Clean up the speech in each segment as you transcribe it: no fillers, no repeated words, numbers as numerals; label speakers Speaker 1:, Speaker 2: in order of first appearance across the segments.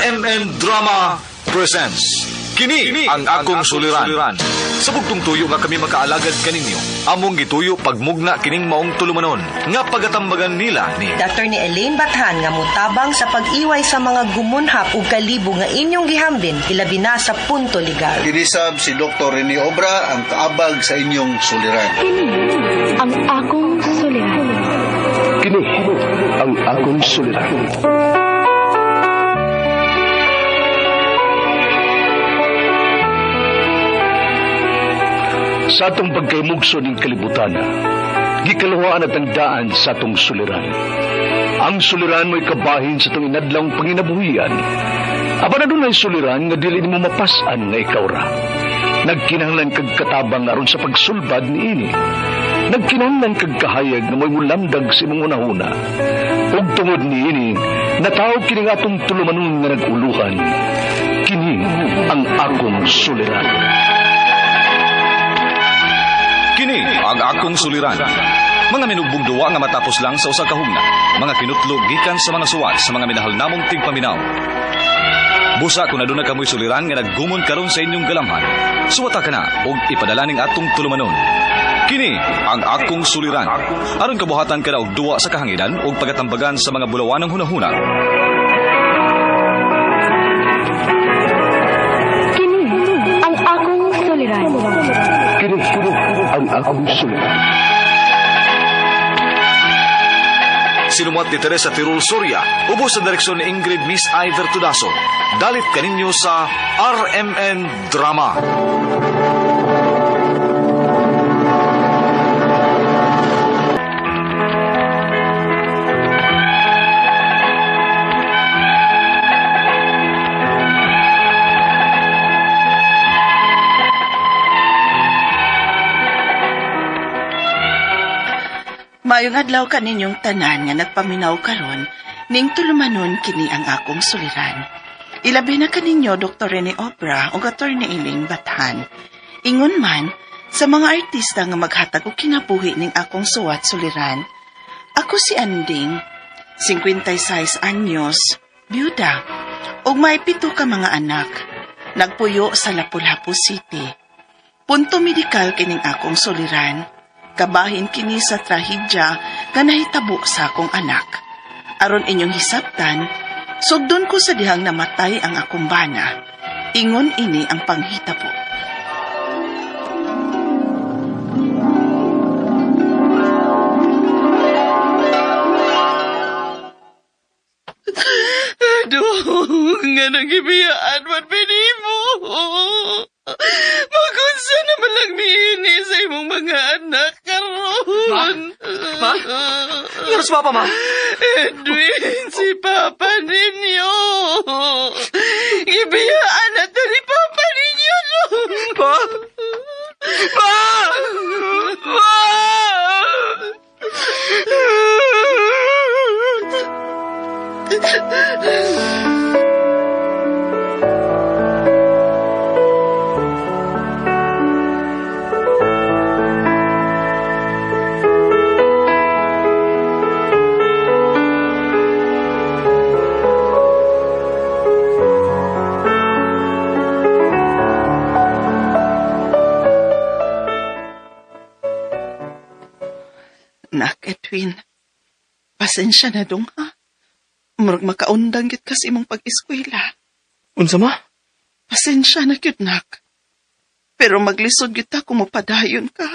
Speaker 1: RMN Drama presents Kini ang akong suliran. Sa bugtong tuyo nga kami makaalagad kaninyo, among gituyo pagmugna kining maong tulumanon nga pagatambagan nila ni
Speaker 2: Dr. ni Elaine Bathan nga mutabang sa pag-iway sa mga gumunhap ug kalibo nga inyong gihambin ilabi na sa punto legal.
Speaker 3: Kinisab si Dr. Rene Obra ang kaabag sa inyong suliran.
Speaker 4: Kini ang akong suliran.
Speaker 5: Kini ang akong suliran. Sa atong pagkaymugso ng kalibutan, gikalawaan at ang daan sa atong suliran. Ang suliran mo'y kabahin sa itong inadlang panginabuhian. Aba na doon ay suliran nga dili mo mapasan nga ikaw ra. Nagkinahanglan kag katabang aron sa pagsulbad ni ini. Nagkinahanglan kag kahayag na mo'y mulamdag sa imong unahuna. Ug tungod ni ini, natawag kini nga atong tulumanon nga naguluhan. Kini ang akong suliran.
Speaker 1: Kini ang akong suliran. Mga minugbong duwa nga matapos lang sa usa ka hugna, mga kinutlog gikan sa mga suwat sa mga minahal namong tigpaminaw. Busa kung aduna kamoy suliran nga naggumon karon sa inyong galamhan, suwata ka na ug ipadala ning atong tulumanon. Kini ang akong suliran. Aron kabuhatan ka na og duwa sa kahanginan ug pagatambagan sa mga bulawanong hunahuna.
Speaker 4: Kini ang akong suliran.
Speaker 5: Kini ang akong suliran.
Speaker 1: Sinumat ni Teresa Tirul Soria, ubos sa direksyon ni Ingrid Miss Iver Tudaso. Dalit kaninyo sa RMN Drama.
Speaker 6: Mayong adlaw kaninyong tanan nga nagpaminaw karon, ning tulumanon kini ang akong suliran. Ilabi na kaninyo Dr. Rene Obra o Dr. ni Elaine Bathan. Ingon man, sa mga artista nga maghatag og kinabuhi ning akong suwat suliran. Ako si Anding, 56 anyos, byuda, ug may 7 ka mga anak. Nagpuyo sa Lapu-Lapu City. Punto medikal kining akong suliran. Kabahin kini sa trahedya nga nahitabo sa akong anak. Aron inyong hisabtan, sugdon ko sa dihang namatay ang akong bana. Ingon ini ang panghitabo. Aduh, nga nagibiyaan man pinimo. Magunsa naman lang miini sa imong mga anak karon.
Speaker 7: Ma? Ngaros papa, ma?
Speaker 6: Edwin, si papa ninyo. Ibiyaan na to ni papa ninyo.
Speaker 7: Ma? Ma! Ma!
Speaker 6: Nak, Edwin, pasensya na dong, ha? Murag makaundang git kasi imong pag-eskwela.
Speaker 7: Unsa ma?
Speaker 6: Pasensya na gyud nak. Pero maglisod gyud ta kung mapadayon ka.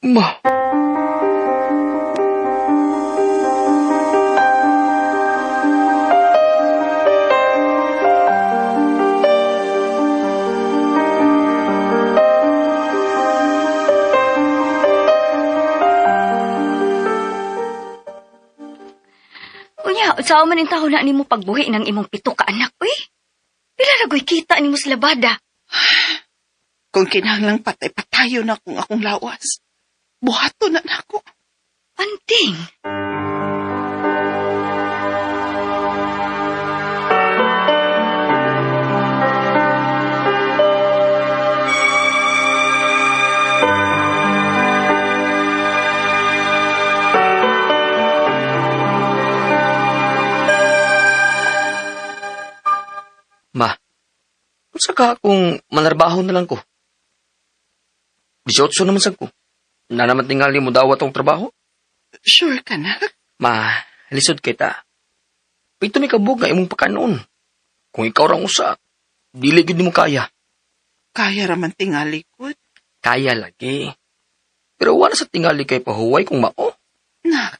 Speaker 7: Ma?
Speaker 4: Unya, saan man in taon na nimo pagbuhi ng imong 7 ka anak, uy? Pila ragoy kita nimo sa labada?
Speaker 6: Kung kinahanglang patay-patayo na kung akong lawas, buhato na nako.
Speaker 4: Anting.
Speaker 7: Ma, unsa ka kung manarbaho na lang ko? 18 naman sad ko. Na naman tingali mo daw atong trabaho.
Speaker 6: Sure ka na?
Speaker 7: Ma, lisod kita. Pito may kabog nga imong pakanoon. Kung ikaw rang usa, dili gyud mo kaya.
Speaker 6: Kaya raman tingali ko.
Speaker 7: Kaya lagi. Pero wala sa tingali kay pahuway kung mao.
Speaker 6: Nak,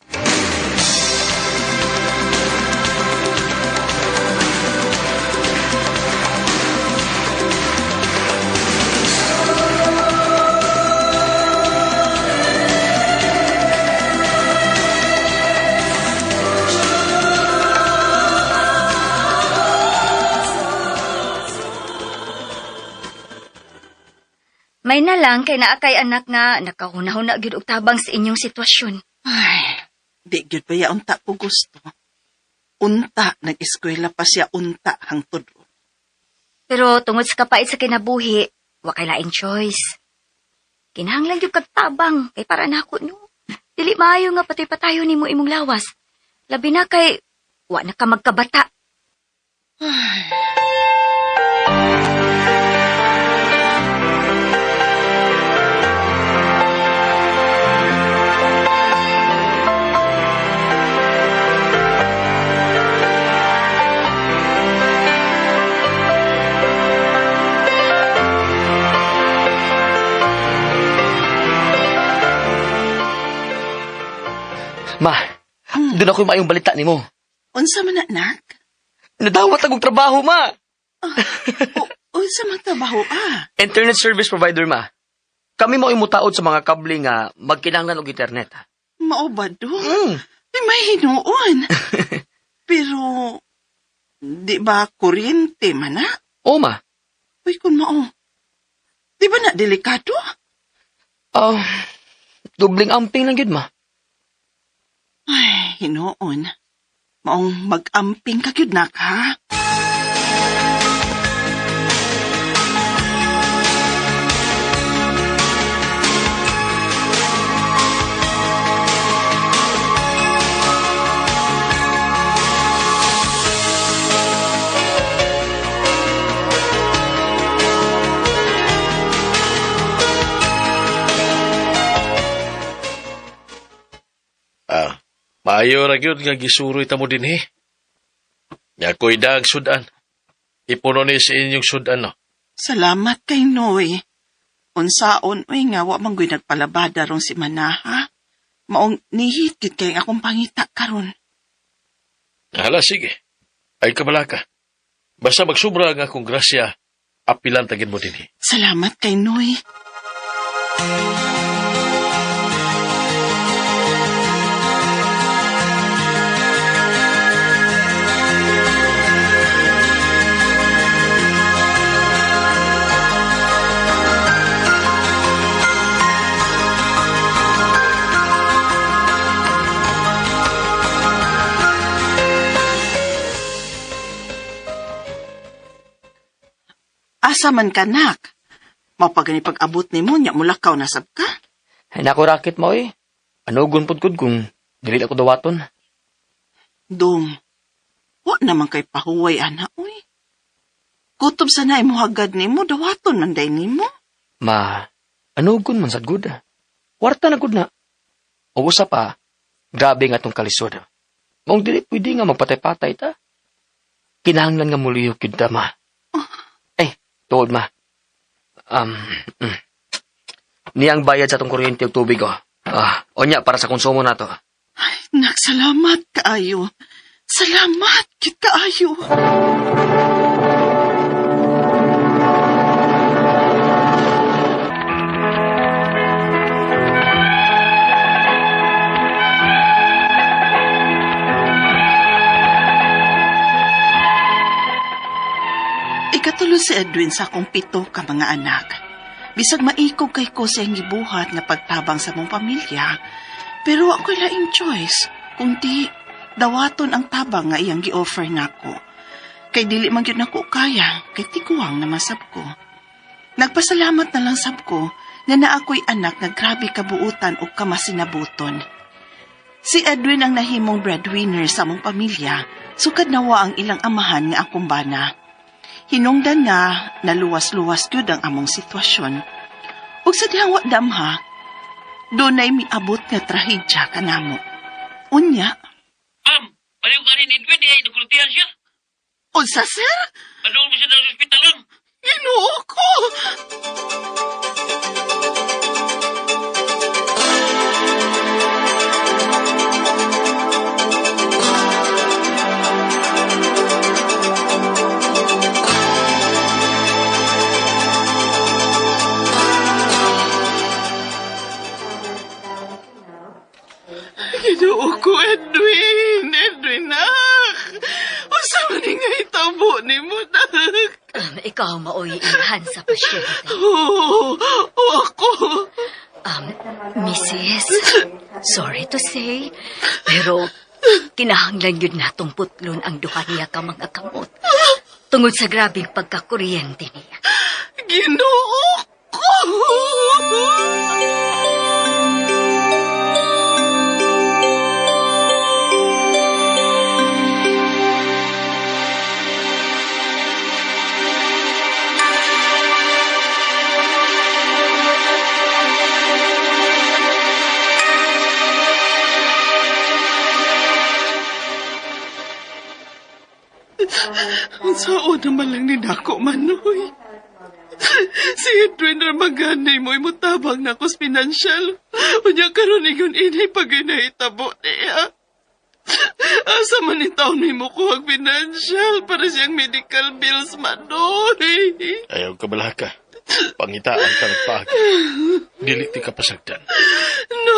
Speaker 4: May na lang kay naa kay anak nga nakahuna-huna gyud og tabang sa inyong sitwasyon.
Speaker 6: ay, di gyud ba ya unta ko gusto. Unta, nag-eskwela pa siya unta hangtod.
Speaker 4: Pero tungod sa kapait sa kinabuhi, wa kay laing choice. Kinahanglan gyud kag tabang kay para nako no. Dili maayo nga patay-patayo nimo imong lawas. Labi na kay wa na ka magkabata.
Speaker 7: Ma, doon ako yung mayong balita ni mo.
Speaker 6: Unsa man na, nak?
Speaker 7: Nadawat akong trabaho, ma.
Speaker 6: Unsa man trabaho
Speaker 7: Internet service provider, ma. Kami mo imutaod sa mga kable nga magkinahanglan og internet.
Speaker 6: Mao ba do?
Speaker 7: Mm.
Speaker 6: Di may hinuon. Pero, di ba kuryente man na?
Speaker 7: O, ma.
Speaker 6: Uy, kun mao. Di ba na delikado?
Speaker 7: Dubling amping lang yun, ma.
Speaker 6: Ay, hinuon. Maong mag-amping ka gyud nak, ha?
Speaker 8: Maayo ra gyud nga gisuroy ta mo dinhi. Nya ko'y daag sudan. Ipuno ni sa inyong sudan no.
Speaker 6: Salamat kay Noy. Unsaon, uy nga, wa man gud nagpalabada rong si Manaha. Maong nihit gid kay akong pangita karon.
Speaker 8: Hala, sige. Ay kabala ka. Basta magsubra nga akong grasya, apilan tagin mo dinhi.
Speaker 6: Salamat kay Noy. Asa man ka, nak? Mapagani pag-abot ni mo, nya mulakaw na sab ka?
Speaker 7: Ay, naku, rakit mo, eh. Ano gunpod-gud kung dili ako dawaton?
Speaker 6: Dong, wa naman kay pahuway, ana, uy. Kutob sana mo hagad ni mo, dawaton man day ni mo.
Speaker 7: Ma, ano gun man sad gud? Warta na gud na. O usa pa, grabe nga tong kalisod. Mong dili pwede nga magpatay-patay ta. Kinahanglan nga muliyok yun ta, ma. Tuod, ma. Niyang bayad sa tong kuryente o tubig, oh. Onya, para sa konsumo na to.
Speaker 6: Ay, nak, salamat kaayo. Salamat, kit kaayo. Ikatulo si Edwin sa akong 7 ka mga anak. Bisag maikog kay ko sa gibuhat nga pagtabang sa mong pamilya, pero ako'y laing choice, kundi dawaton ang tabang nga iyang gi-offer nako. Kay dili man gyud nako kaya, kay tiguang naman sab ko. Nagpasalamat na lang sab ko nga naako'y anak nga grabe kabuutan o kamasinabuton. Si Edwin ang nahimong breadwinner sa mong pamilya, sukad nawa ang ilang amahan nga akong bana. Hinungdan nga naluwas-luwas gyud ang among sitwasyon. Ug sa dihang wa damha, dunay miabot nga trahedya kanamo. Unya,
Speaker 9: Ma'am, baliw ka rin Edwin, di ay nakulutihan siya.
Speaker 6: unsa sir?
Speaker 9: Padung mo siya sa ospital lang.
Speaker 6: Ginoo ko! Ginoo ko, Edwin! Edwin, nak! Usa man nga itabo ni mo, nak!
Speaker 4: Ikaw maoy inahan sa pasyente.
Speaker 6: Oh, ako!
Speaker 4: Mrs., sorry to say, pero kinahanglan yun natong putlon ang duha niya ka mga kamot. Tungod sa grabing pagkakuryente niya.
Speaker 6: Ginoo ko! Saan naman lang ni Dako, Manoy? Si Edwin na maganay mo imutabang na kos pinansyal. Unya karon ingon inay pag inahitabo niya. Asa man ni taon mo kuhag pinansyal para siyang medical bills, Manoy.
Speaker 8: Ayaw ka balaka. Pangitaan ka nagpahag. Dili ti ka pasagdan.
Speaker 6: No.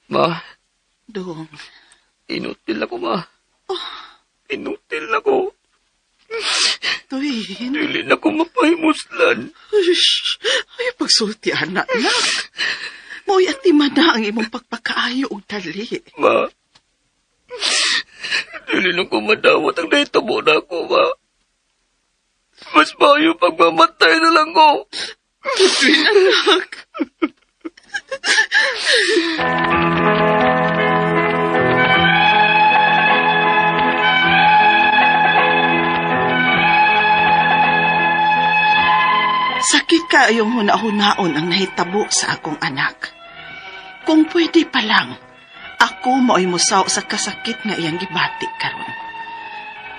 Speaker 7: Ma,
Speaker 6: Dong.
Speaker 7: inutil ako, ma. Inutil ako.
Speaker 6: Tuwin.
Speaker 7: Dili na ko mapahimuslan.
Speaker 6: Ay, pagsulti, anak na. Mo'y atiman na ang imong pagpakaayo og dali.
Speaker 7: Ma, dili na ko madawat ang nahitabo na ako, ma. Mas mayo pagmamatay na lang ko.
Speaker 6: Tuwin, anak. Sakit ka yung huna-hunaon ang nahitabo sa akong anak. Kung pwede pa lang, ako mo'y musaw sa kasakit nga iyang gibati karon.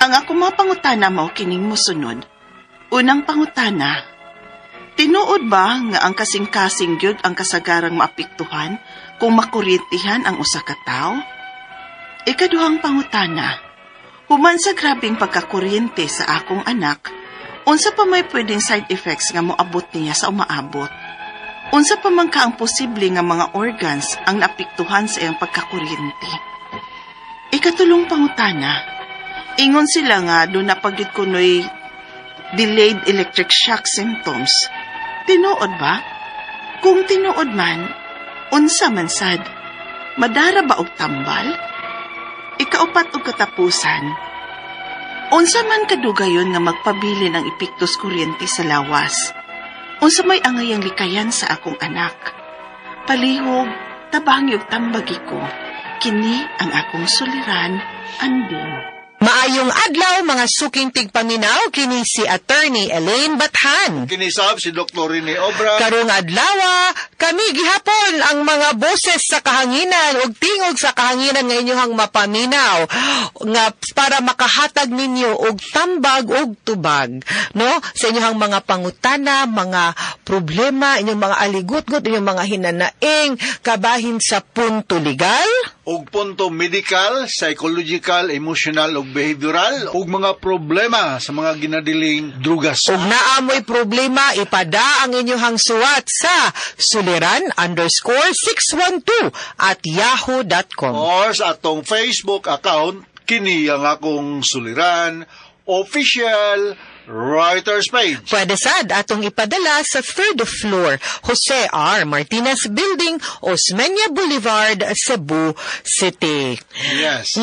Speaker 6: Ang ako mapangutana mo kining musunod. Unang pangutana, tinuod ba nga ang kasing-kasing gyud ang kasagarang maapektuhan kung makuryentihan ang usa ka tawo? Ikaduhang pangutana, human sa grabing pagkakuryente sa akong anak, unsa pa may pwedeng side effects nga moabot niya sa umaabot? Unsa pa man ka ang posible nga mga organs ang naapektuhan sa iyang pagkakuryente? Ikatulong pangutana, ingon sila nga doon na pagyud kunoy delayed electric shock symptoms. Tinuod ba? Kung tinuod man, unsa man sad? Madara ba og tambal? Ikaupat og katapusan, unsa man kadugayon nga magpabili ng epektos kuryente sa lawas? Unsa may angayang likayan sa akong anak? Palihog, tabangyog tambagi ko. Kini ang akong suliran, andin.
Speaker 2: Maayong adlaw mga suking tigpaminaw kini si Attorney Elaine Bathan.
Speaker 3: Kinisab si Dr. Rene Obra.
Speaker 2: Karong adlaw, kami gihapon ang mga boses sa kahanginan ug tingog sa kahanginan nga inyohang mapaminaw nga para makahatag ninyo og tambag ug tubag, no? Sa inyohang mga pangutana, mga problema, inyong mga aligot-got, inyong mga hinanaing kabahin sa punto legal,
Speaker 3: Og punto medical, psychological, emotional ug behavioral ug mga problema sa mga ginadiling drugas.
Speaker 2: ug naamoy problema, ipada ang inyong suwat sa suliran_612@yahoo.com.
Speaker 3: Or sa atong Facebook account, kini ang akong suliran, official writer's page.
Speaker 2: Pwede sad atong ipadala sa 3rd floor, Jose R. Martinez Building, Osmeña Boulevard, Cebu City.
Speaker 3: Yes.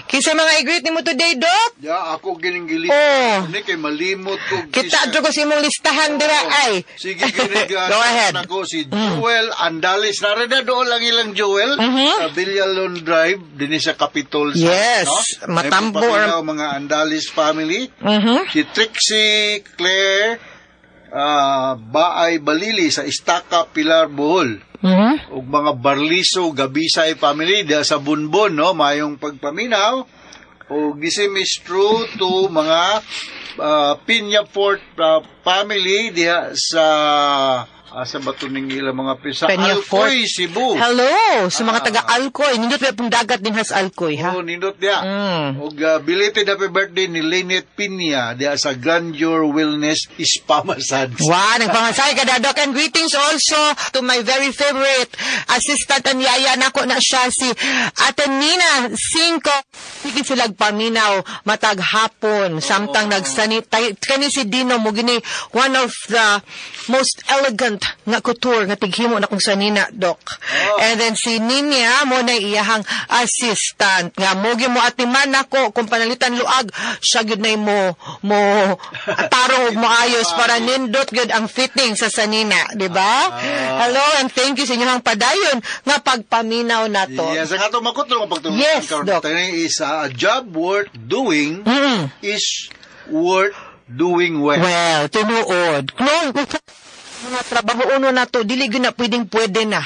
Speaker 2: Kinsa mga i-greet nimo today, Doc?
Speaker 3: Ya, ako gining-gilit.
Speaker 2: Oh.
Speaker 3: Ni kay malimot ko.
Speaker 2: Kita adto ko sa imong listahan dira ay.
Speaker 3: Sige, ginig.
Speaker 2: Go ahead.
Speaker 3: Ako si Joel Andalis. Narada doon lang ilang Joel sa Villalon Drive, din sa Capitol.
Speaker 2: Yes,
Speaker 3: No?
Speaker 2: Matambo
Speaker 3: May
Speaker 2: or-
Speaker 3: papakinaw mga Andalis family. Si Trixie Claire Baay Balili sa Istaka, Pilar, Bohol. Ug mga Barliso Gabisay family diha sa Bunbon, no, mayong pagpaminaw. O gisim is true to mga Piñafort family diha sa sa batuning ilang mga pisa
Speaker 2: Peñafort.
Speaker 3: Alcoy, Cebu.
Speaker 2: Hello, sa mga taga-Alcoy. Nindot pa pong dagat din has Alcoy, ha?
Speaker 3: Oh, nindot dia. Og belated happy birthday ni Lynette Piña diha sa Grandeur Wellness Ispamasan.
Speaker 2: Wow, nagpamasay ka, Doc. And greetings also to my very favorite assistant and yaya nako na siya, si Ate Nina Cinco. Sige silag paminaw, matag hapon, samtang nagsanitay. Kani si Dino mo gini, one of the most elegant nga couture nga tighimo na kung sanina, Doc. And then si Ninya mo na iyahang assistant nga mo mo atiman nako kung panalitan luag siya gyud na mo tarong ug moayos para nindot gyud ang fitting sa sanina, di ba? Hello and thank you sa inyong padayon nga pagpaminaw nato.
Speaker 3: Yes, ang ato makutlo nga pagtulong
Speaker 2: Yes, Doc.
Speaker 3: is a job worth doing is worth doing well.
Speaker 2: Well, tinuod. Kung mga trabaho uno na to, dili gyud na pwede na.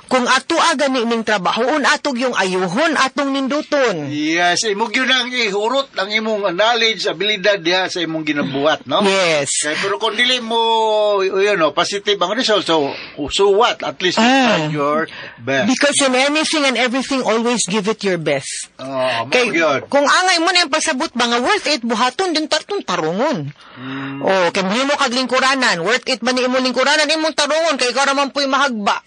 Speaker 2: Kung ato gani ning trabahoon atog yung ayuhon atong ninduton.
Speaker 3: Yes, imong yun ang ihurot ang imong knowledge, abilidad diha sa imong ginabuhat, no?
Speaker 2: Yes.
Speaker 3: Kaya, pero kung dili mo, positive ang result, so what? At least you try your best.
Speaker 2: Because in anything and everything, always give it your best.
Speaker 3: Kay,
Speaker 2: Kung angay mo na yung pasabot, mga worth it, buhaton din tartong tarungon. Kay mo kag lingkuranan, worth it ba ni imong lingkuranan, imong tarungon, kay ikaw naman po'y mahagba.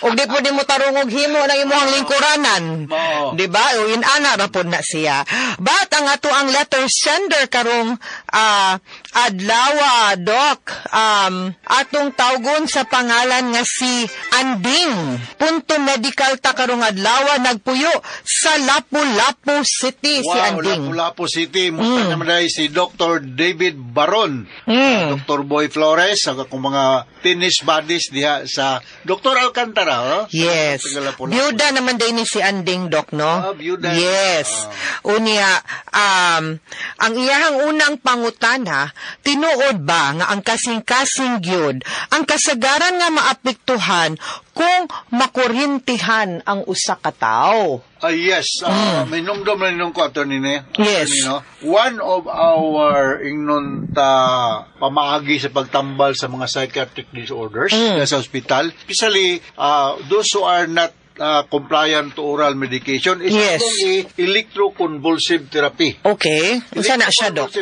Speaker 2: O di po di mo tarungog himo ng imong lingkuranan. Diba? O inana ra pod na siya. But ang ato ang letter sender karong adlawa, Doc, atong tawgon sa pangalan nga si Anding. Punto medical ta karong adlawa nagpuyo sa Lapu-Lapu City si Anding.
Speaker 3: Lapu-Lapu City. Muna naman dahil si Dr. David Baron. Dr. Boy Flores, kung mga tennis buddies diha sa Dr. Alcantara.
Speaker 2: Yes. Byuda naman din ni si Anding, Doc, no?
Speaker 3: Byuda.
Speaker 2: Yes. Unya, ang iyahang unang pangutana, tinuod ba nga ang kasing-kasing gyud, ang kasagaran nga maapektuhan kung makurintihan ang usa ka tawo?
Speaker 3: Yes. May numdom na ninong ko, Atty.
Speaker 2: Yes.
Speaker 3: One of our pamaagi sa pagtambal sa mga psychiatric disorders sa hospital, especially those who are not compliant to oral medication, is among electroconvulsive therapy.
Speaker 2: Okay. Unsa na siya, Doc?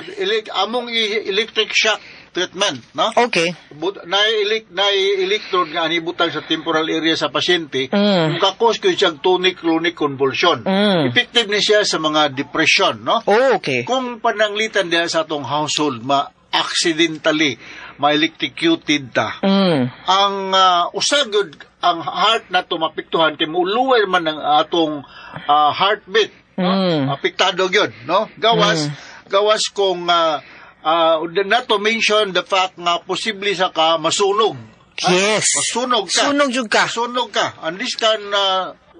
Speaker 3: Among electric shock treatment, no?
Speaker 2: Okay.
Speaker 3: Na-electrode nga anibutang sa temporal area sa pasyente, kung kakos ko siyang tonic-clonic convulsion. Effective ni siya sa mga depression, no?
Speaker 2: Oh, okay.
Speaker 3: Kung pananglitan diya sa atong household, accidentally ma-electrocuted ta. Ang usagod ang heart na tumapiktuhan kay muluway man ang atong heartbeat. Apektado gyud, no? Gawas kung not to mention the fact nga posible sa ka masunog.
Speaker 2: Yes.
Speaker 3: Masunog ka. Sunog ka. And this can,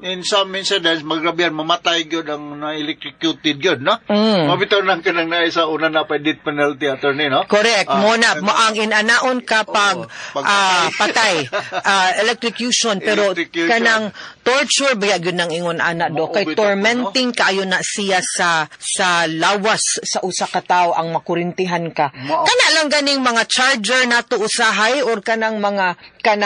Speaker 3: in some incidents, magrabihan, mamatay gyud ang na-electrocuted gyud, no? Mabitaw nang kanang na isa una na pa death penalty, attorney, no?
Speaker 2: Correct. Muna, ang inanaon kapag patay, electrocution, pero kanang torture, biya gyud nang ingon ana, do. Kay tormenting kaayo na siya sa lawas sa usa ka tawo ang makurintihan ka. Kana lang ganing mga charger nato usahay or kanang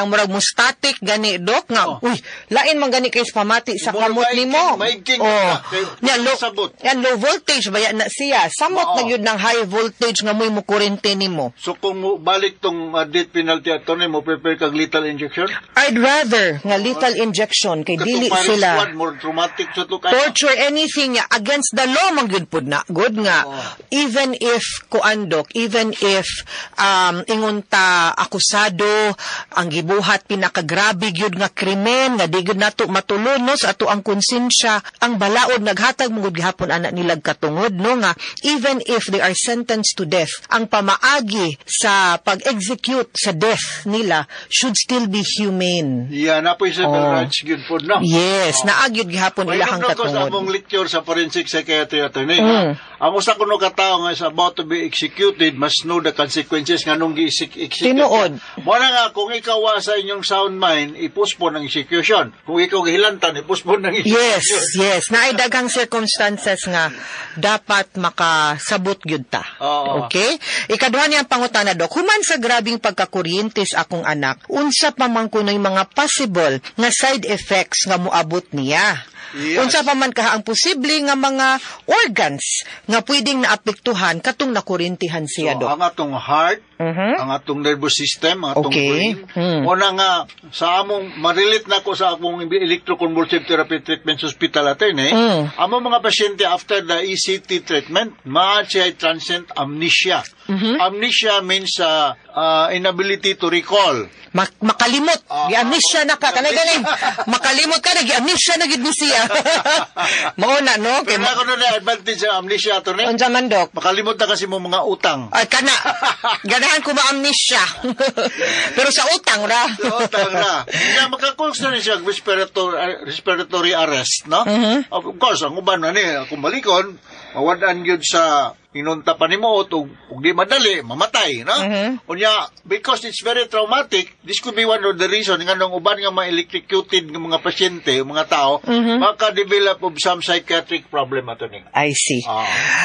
Speaker 2: murag mo static gani, Dok, nga, uy, lain man gani kay pagpamati sa
Speaker 3: Mura
Speaker 2: kamot nimo.
Speaker 3: maigking
Speaker 2: Oh.
Speaker 3: na, kay
Speaker 2: Yan,
Speaker 3: sabot.
Speaker 2: yan, low voltage ba yan na siya? Samot
Speaker 3: Oo.
Speaker 2: na yun ng high voltage nga mo kurente nimo.
Speaker 3: So kung mo balik tong death penalty attorney mo prepare kag lethal injection?
Speaker 2: I'd rather nga lethal injection kay dili
Speaker 3: Katong
Speaker 2: sila
Speaker 3: squad more traumatic sa to kaya.
Speaker 2: torture anything nga against the law man gyud pud na good nga even if kuandok even if ingon ta akusado ang gibuhat pinakagrabe gyud nga krimen nga di gyud nato matulon no sa ato ang konsensya ang balaod naghatag mungod gihapon ana nilag katungod no nga even if they are sentenced to death ang pamaagi sa pag-execute sa death nila should still be humane.
Speaker 3: Yeah, napoy civil
Speaker 2: Oh.
Speaker 3: rights gyud po no.
Speaker 2: Yes, naagyod gihapon ilahang
Speaker 3: Ko sa
Speaker 2: katungod.
Speaker 3: among lecture sa forensic psychiatry attorney nga, ang usa kuno ka tawo nga is about to be executed must know the consequences nga nung gi-execute.
Speaker 2: Tinuod.
Speaker 3: Mo na nga kung ikaw wa sa inyong sound mind, i-postpone ang execution. Kung ikaw gihilantan, i-postpone ang
Speaker 2: Yes,
Speaker 3: execution.
Speaker 2: yes. Naaidagang circumstances nga dapat makasabot gyud ta.
Speaker 3: Oo.
Speaker 2: Okay? Ikaduha niyang pangutana, Dok. Human sa grabing pagkakuryentes akong anak, unsa pa man kunoy mga possible nga side effects nga moabot niya?
Speaker 3: Yes.
Speaker 2: Unsa pa man kaha ang posible nga mga organs nga pwedeng naapektuhan katong nakuryentihan siya,
Speaker 3: So,
Speaker 2: Dok?
Speaker 3: ang atong heart,
Speaker 2: Mhm.
Speaker 3: ang atong nervous system, ang atong
Speaker 2: Okay.
Speaker 3: brain. Una nga, sa among, marilit na ko sa akong electroconvulsive therapy treatment sa hospital attorney, among mga pasyente after the ECT treatment, siya transient amnesia. Amnesia means inability to recall.
Speaker 2: Makalimot. Gi-amnesia na ka. Kanay galing. Makalimot ka na. Gi-amnesia na gid ni siya. Mauna, no?
Speaker 3: Kaya ako na advantage sa amnesia attorney.
Speaker 2: Unsa man, Dok?
Speaker 3: Makalimot na kasi mo mga utang.
Speaker 2: Ay, kana. Ganahan ko ma-amnesia. Pero sa utang ra.
Speaker 3: So, tanga. Kaya makakulks na rin siya respiratory arrest, no? Of course, ang uban na niya, kung balikon, mawadaan yun sa inunta pa ni mo, ug di madali, mamatay, no? Unya, because it's very traumatic, this could be one of the reason nga nung uban nga ma-electrocuted ng mga pasyente, mga tao, maka-develop of some psychiatric problem ato ni.
Speaker 2: I see.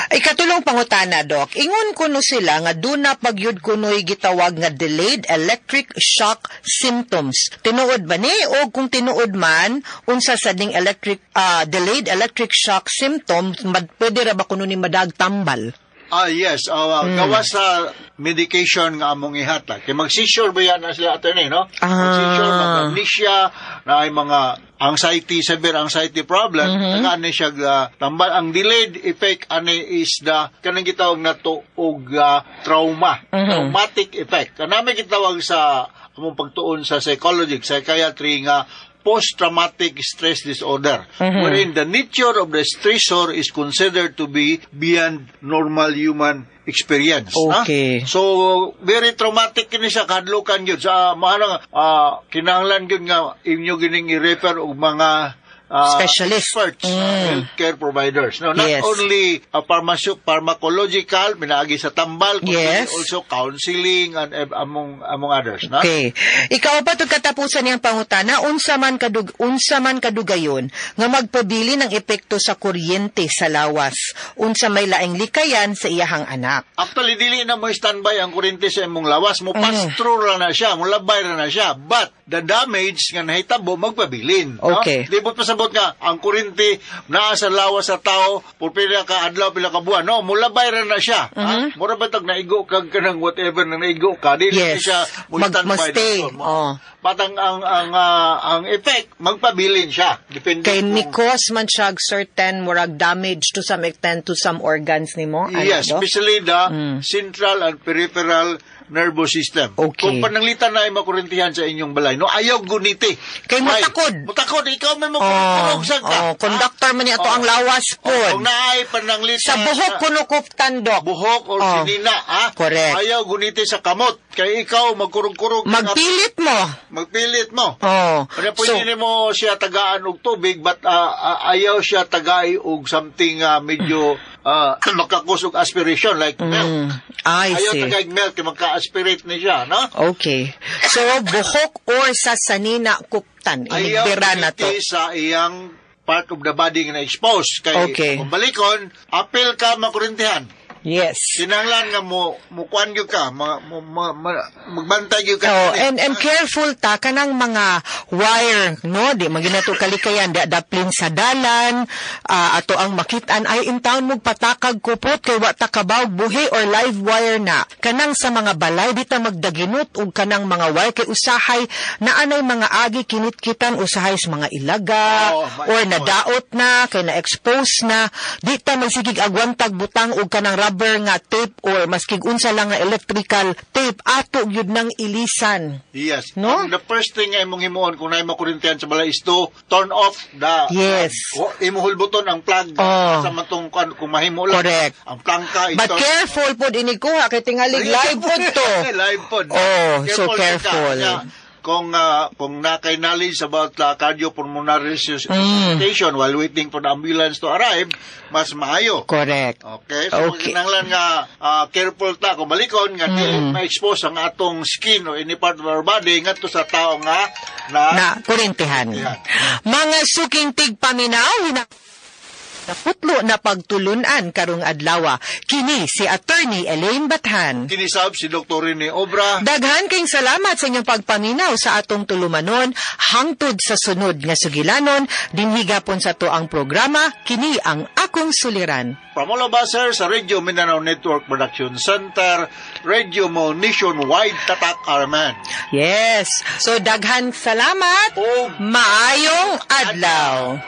Speaker 2: Ikatulong pangutana, Dok. Ingon kuno sila nga duna pagyud kunoy gitawag nga delayed electric shock symptoms. Tinuod ba ni o kung tinuod man unsa sa ding delayed electric shock symptoms pwede ra ba kuno ni madagtambal?
Speaker 3: Yes. Gawas sa medication nga among ihatag. Kaya mag-seizure ba yan na sila attorney, no? Mag-seizure, mag-amnesia, na ay mga anxiety, severe anxiety problem, ani siya tambal. Ang delayed effect ani is the kanang gitawag na to og trauma, traumatic effect. Kanami gitawag sa among pagtuon sa psychiatry nga post-traumatic stress disorder, wherein the nature of the stressor is considered to be beyond normal human experience.
Speaker 2: Okay.
Speaker 3: So, very traumatic kini siya, kahadlukan yun. Sa mga kinahanglan yun nga, inyo gining i-refer og mga
Speaker 2: Specialist.
Speaker 3: experts, healthcare providers. No, not
Speaker 2: Yes.
Speaker 3: only pharmacological, minaagi sa tambal, kundi
Speaker 2: Yes.
Speaker 3: also counseling and among others. No?
Speaker 2: Okay. Ikaw pa katapusan niyang pangutana, unsa man kadugayon nga magpabili ng epekto sa kuryente sa lawas. Unsa may laing likayan sa iyahang anak.
Speaker 3: Actually, dili na mo standby ang kuryente sa imong lawas. Mo pass through ra na siya, mo labay ra na siya. But, the damage nga nahitabo, magpabilin.
Speaker 2: Okay.
Speaker 3: No? Di mo pasabot nga, ang kuryente naa sa lawas sa tao, por pila ka adlaw, pila ka buwan. No, mo labay ra na siya. Mura ba tag naigo kag kanang whatever na naigo ka, dili
Speaker 2: Yes.
Speaker 3: siya mo standby.
Speaker 2: Magstay.
Speaker 3: na. Patang ang effect, magpabilin siya. Depende
Speaker 2: Kay
Speaker 3: kung-
Speaker 2: Nikos man siya certain murag damage to some extent to some organs nimo.
Speaker 3: Yes,
Speaker 2: Dok?
Speaker 3: especially the central and peripheral nervous system.
Speaker 2: Okay.
Speaker 3: Kung pananglitan na ay makurintihan sa inyong balay, no, ayaw guniti.
Speaker 2: Kay
Speaker 3: Ay,
Speaker 2: mutakod.
Speaker 3: Mutakod, ikaw may makurintihan ka.
Speaker 2: Conductor man niya to ang lawas po.
Speaker 3: Kung naay pananglitan
Speaker 2: Sa buhok kunukuptan, Dok.
Speaker 3: buhok o sinina,
Speaker 2: Correct.
Speaker 3: ayaw guniti sa kamot. Kaya ikaw magkurog-kurog.
Speaker 2: Magpilit mo.
Speaker 3: Magpilit mo.
Speaker 2: Oh.
Speaker 3: Kaya pwede mo siya tagaan og tubig, but ayaw siya tagay og something medyo makakusog aspiration like milk.
Speaker 2: I
Speaker 3: Ayaw
Speaker 2: see.
Speaker 3: tagay milk, maka-aspirate na siya, no?
Speaker 2: Okay. So, buhok or sa sanina kuptan.
Speaker 3: Ayaw
Speaker 2: Inigbira na to.
Speaker 3: guniti sa iyang part of the body na exposed. Kay
Speaker 2: Okay.
Speaker 3: kung balikon, apel ka makurintihan.
Speaker 2: Yes.
Speaker 3: Kinahanglan nga mukuan gyud ka, magbantay gyud ka.
Speaker 2: Oh, and careful ta kanang mga wire, no? Di maginato kalikayan, di adaplin sa dalan, ato ang makitaan ay in town mo patakag kupot kay wa ta kabaw buhi or live wire na. Kanang sa mga balay di ta magdaginot ug kanang mga wire kay usahay na anay mga agi kinit-kitan usahay sa mga ilaga or nadaot na kay na expose na di ta magsigig agwantag butang og kanang rubber nga tape or maskig unsa lang nga electrical tape ato gyud nang ilisan.
Speaker 3: Yes.
Speaker 2: No?
Speaker 3: The first thing nga imong himuon kung naay makurintihan sa balay is to turn off the
Speaker 2: Yes.
Speaker 3: imuhul buton ang plug sa matong kung mahimo lang.
Speaker 2: Correct.
Speaker 3: Ang plangka
Speaker 2: But careful pod ini kuha kay tingalig live pod to.
Speaker 3: Live pod.
Speaker 2: Oh, so
Speaker 3: ka.
Speaker 2: careful.
Speaker 3: Kaya, kung nakay knowledge about cardiopulmonary resuscitation while waiting for the ambulance to arrive, mas maayo.
Speaker 2: Correct.
Speaker 3: Okay, so kinahanglan nga careful ta kung balikon nga dili ma-expose ang atong skin or any part of our body ngadto sa tao nga
Speaker 2: Na kurintihan. Mga suking tigpaminaw naputlo na pagtulunan karong adlaw. Kini si Attorney Elaine Bathan.
Speaker 3: kinisab si Dr. Rene Obra.
Speaker 2: Daghan kayong salamat sa inyong pagpaminaw sa atong tulumanon hangtod sa sunod nga sugilanon dinhigapon sa to ang programa Kini ang Akong Suliran.
Speaker 3: Pamula Baser sa Radio Mindanao Network Production Center, Radio mo nationwide tatak Arman.
Speaker 2: Yes. So daghan salamat. Maayong adlaw.